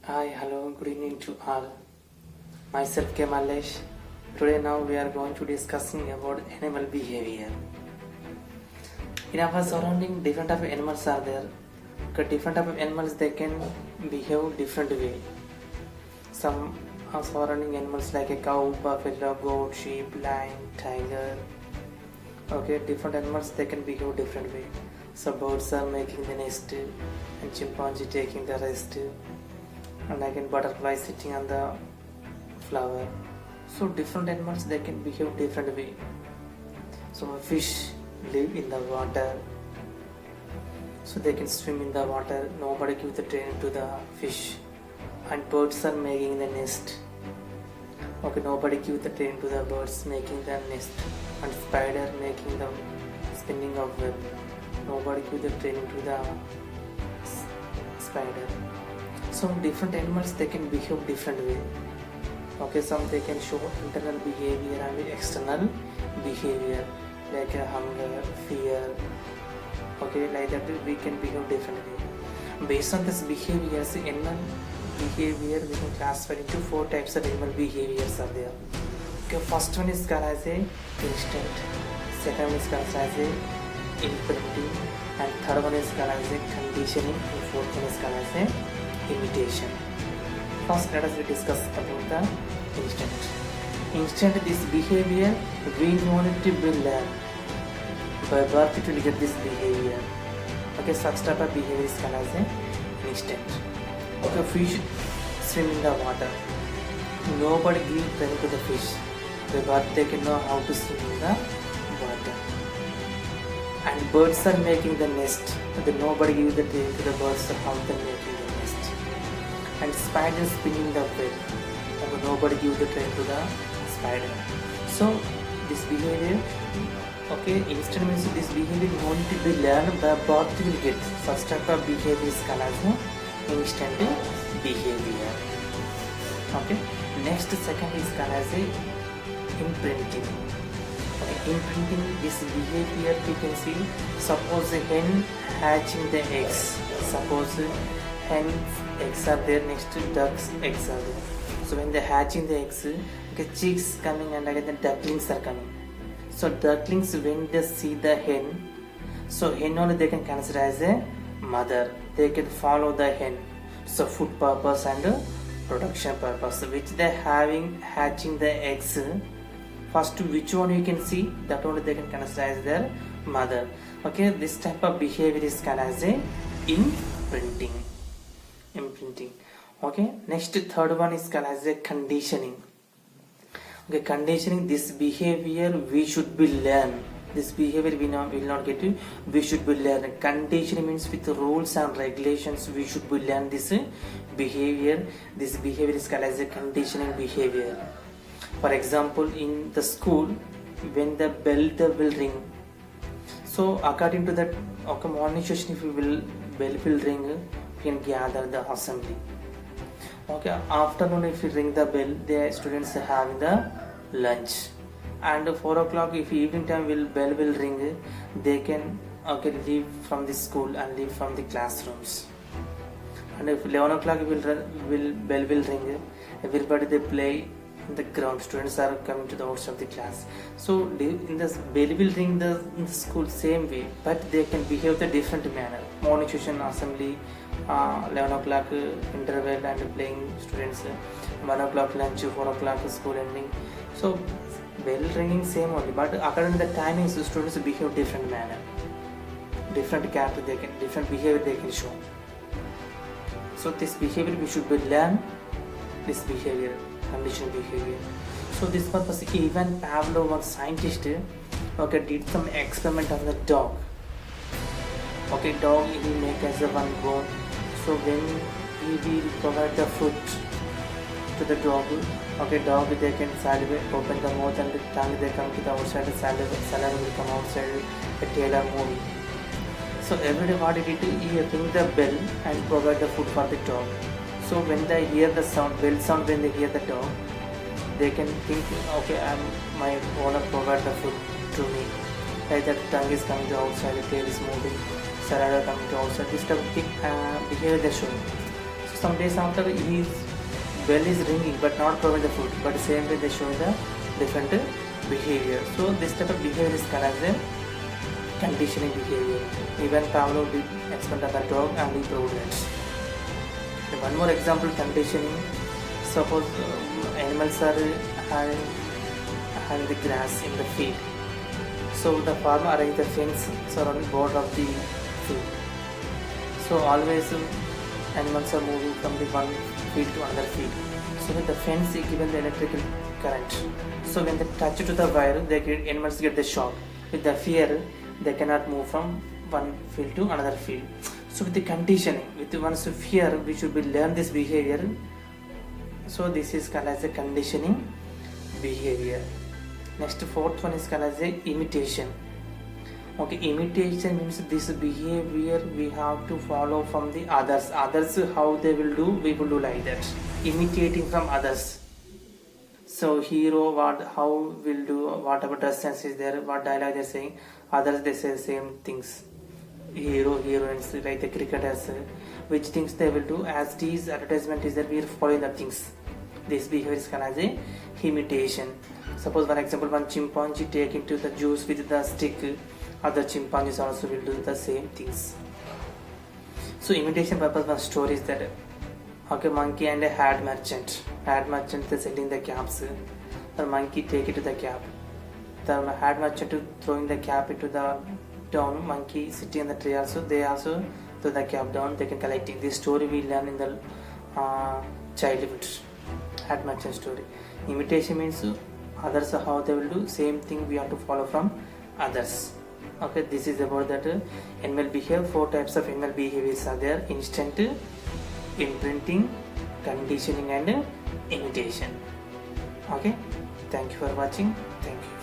Hi, hello, good evening to all. Myself K. Malesh. Today now we are going to discussing about animal behavior. In our surrounding, different type of animals are there. Different type of animals they can behave different way. Some are surrounding animals like a cow, buffalo, goat, sheep, lion, tiger. Okay, different animals they can behave different way. So birds are making the nest, and chimpanzee taking the rest, and again butterfly sitting on the flower. So different animals they can behave different way. So fish live in the water, so they can swim in the water. Nobody give the training to the fish. And birds are making the nest. Okay, nobody give the training to the birds making the nest. And spider making the spinning of web. Nobody give the training to the spider. So different animals they can behave different way. Okay, some they can show internal behavior and external behavior like hunger, fear. Okay, like that we can behave differently. Based on this behaviors, animal behavior we can classify into four types of animal behaviors are there. Okay, first one is called as a instinct. Second one is called as a imprinting, and third one is called as a conditioning, and fourth one is called as a imitation. First, let us discuss about the instinct. Instinct, this behavior we want it to be learned. By birth it will get this behavior. Okay, such type of behavior is called as an instinct. Okay, fish swim in the water. Nobody give training to the fish. By birth they can know how to swim in the water. And birds are making the nest. Nobody give the training to the birds how they are making the nest. And spiders spinning the web. Nobody give the training to the spider. So this behavior, okay, instant means this behavior only to be learned by birth will get. Such type of behavior is called as instant behavior. Okay, next second is called as a imprinting. Okay, imprinting, this behavior we can see. Suppose a hen hatching the eggs. Suppose hens eggs are there, next to ducks eggs are there. So when they hatching the eggs, okay, chicks coming and again the ducklings are coming. So ducklings when they see the hen, so hen only they can consider as a mother. They can follow the hen. So food purpose and production purpose, which they having hatching the eggs. First which one you can see, that only they can consider as their mother. Okay, this type of behavior is called as a imprinting. Okay, next third one is called as a conditioning. Okay, conditioning, this behavior we should be learn. This behavior we will not get to, we should be learn. Conditioning means with rules and regulations we should be learn this behavior. This behavior is called as a conditioning behavior. For example, in the school, when the bell will ring, so according to that, okay, morning session if bell will ring, we can gather the assembly. Okay, afternoon if you ring the bell, the students are having the lunch. And 4 o'clock if evening time bell will ring, they can leave from the school and leave from the classrooms. And if 11 o'clock bell will ring, everybody they play in the ground. Students are coming to the outside of the class. So in this bell will ring in the school same way, but they can behave the different manner. Morning session assembly, 11 o'clock interval and playing students, 1 o'clock lunch, 4 o'clock school ending. So bell ringing same only, but according to the timings the students behave different manner, different character they can, different behavior they can show. So this behavior we should be learn, this behavior, conditioned behavior. So this purpose even Pavlov, one scientist, okay, did some experiment on the dog. Okay, dog he make as a one bone. So when he will provide the food to the dog, okay, dog they can salivate, open the mouth and the tongue they come to the outside, the saliva will come outside, the tail are moving. So every day what he did, he ring the bell and provide the food for the dog. So when they hear the sound, bell sound, when they hear the dog, they can think, okay, my owner provide the food to me. Like that tongue is coming to outside, the tail is moving, saliva coming to outside. This type of behavior they show. So some days after his bell is ringing but not provide the food, but same way they show the different behavior. So this type of behavior is called as a conditioning behavior. Even Pavlov did experiment on the dog and he proved it. One more example, conditioning. Suppose animals are having the grass in the field. So the farmer arranged the fence surrounding border of the field. So always animals are moving from the one field to another field. So with the fence is given the electrical current. So when they touch to the wire, animals get the shock. With the fear, they cannot move from one field to another field. So with the conditioning, with one's fear, we should be learn this behavior. So this is called as a conditioning behavior. Next, fourth one is called as a imitation. Okay, imitation means this behavior we have to follow from the others. Others how they will do, we will do like that. Imitating from others. So hero how will do, whatever dress sense is there, what dialogue they're saying, others they say same things. Hero, heroines like the cricketers, which things they will do as these advertisement is that we are following the things. This behavior is called as a imitation. Suppose for example one chimpanzee take into the juice with the stick, other chimpanzees also will do the same things. So imitation purpose one story is that okay, monkey and a hat merchant. Hat merchant is selling the caps. The monkey take it to the cap. The hat merchant throwing the cap into the down. Monkey sitting in the tree also. They also throw the cap down. They can collect it. This story we learn in the childhood. Hat merchant story. Imitation means others how they will do. Same thing we have to follow from others. Okay, this is about that animal behavior. 4 types of animal behaviors are there: instant, imprinting, conditioning and imitation. Okay, thank you for watching. Thank you.